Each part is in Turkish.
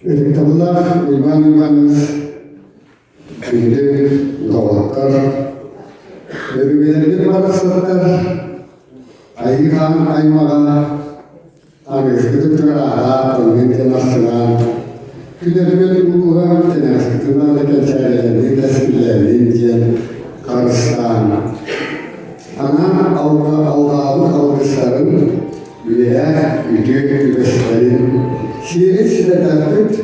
Irkablar uymanız şimdi doğaklar Örügelerdir marasatlar Ayıkan aymağa Ağızkıtık tırara Tolmin nasıran Külergel uluğa Tenasıkından da keçerlerini Desillerini diyen Karıstan Ana Allah'ın algısların Üyeler, üdüğün, şiiri size taklit,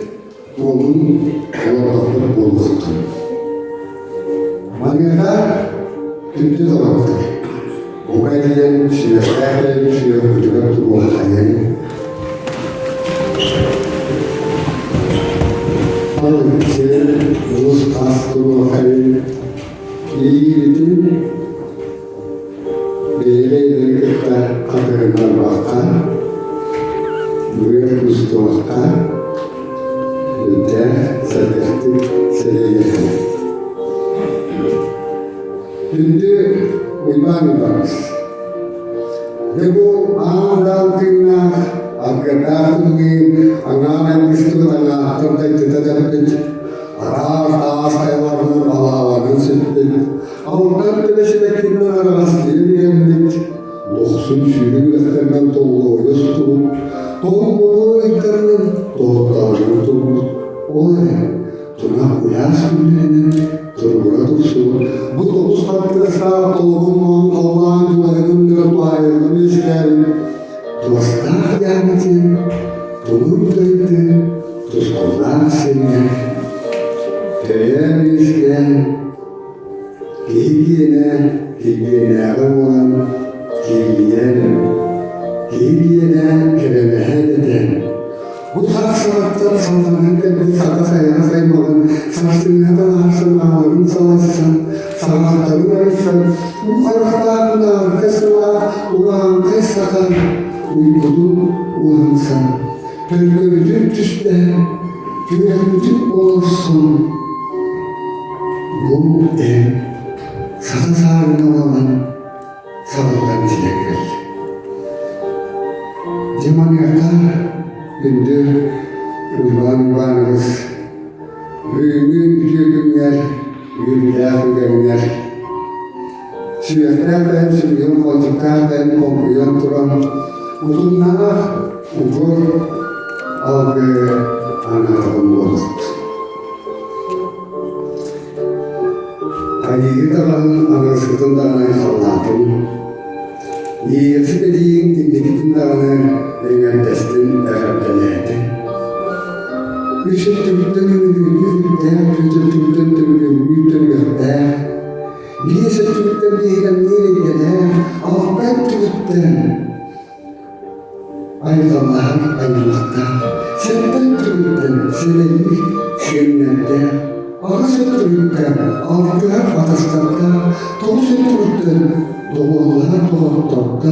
onun ortaklık bulmakta. Manyalar, kütlü zamaktır. O kaydiyen, şiirlerden, şiirler bu hayal. Alın şiir, Rus kasturu hayal. İyi gidin, Beyler kaderler bakar, Buyur Mustafa, Lütfen sedeftik seleyekler. Şimdi uymanıyoruz. Ve bu andan kıyına, arkadaşım ki ananın üstüne terkait tedavit, ağız hayvanın alavanın sütü. Avrupa Birleşik arasında doksun şiirin efendim dolu yostu. Dolu ekranın doğrularını dolu. O ne? Tuna uyar sürülenin durumuna dursun. Bu dokuz farklı esnaf doluğunun Allah'ın duvarının duayını bizlerin. Dostlar gelmedi, durumdaydı, dostlar seni. Değerliyken, Higiyene olan, higiyene keremehe eden. Bu sarsılıktan sanırken bir sakı sayana saymadan, sarsılmadan harsınağların savaşsan, sanatların arasın, bu karakların arkasına ulan kaysakan, uykudu ulansan, gölgölcük düşte, güvenlik olursun. Bu en Sağ-sarına olan sağlıktan dilekler. Cemaniyatlar gündür uymanız, büyümün günler, günler. Süreklerden, sürüyon koltuklardan, kompuyon turan, uzunlar, ukur, algı, anarım olur. Ayıgıların anasından Allah'ın yiyesi dediğin dinlediğinden Eğerdestin efendilerdi. Üşüttümden yürüdüğümden Niyesitümden nereye Ahmet tümütten Ayzalar ayılmakta Senden tümütten Seneyi sennette Ağzıntırıkken, ağırlığa batastakta, toğuzunturukten, doğullar doğultakta,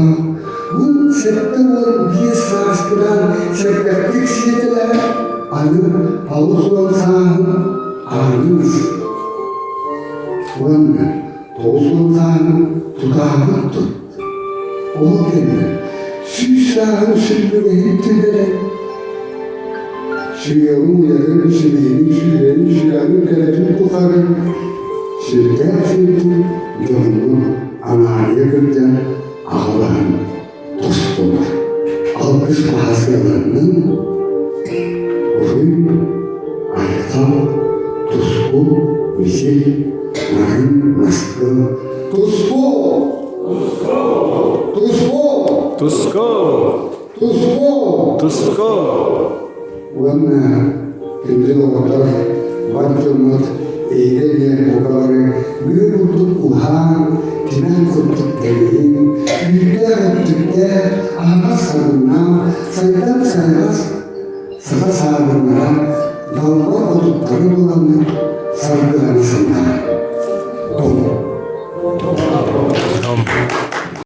bu sebepten olan bir sağıştıran sebeplik siyetiler, anı havuzun sağın ağrınız. Ulanma, toğuzun sağın tutağını tut. O deme, süsahın sürdüğü tülerek, Şiirun yarın şiirin kelerin kukarın. Şirket şiirin yolunu anaya gırcan ağların dostlar. Alkış bahasyalarının oyun, ayakal, tuzku, misil, narin, naskı. Tuzku! Ulanma, kendine kadar başlamak, eğlenme o kadar büyük olduk uhan, tinen kurtuk gelin, yüzler öptükler, ağla sarına, sayıdan sayılas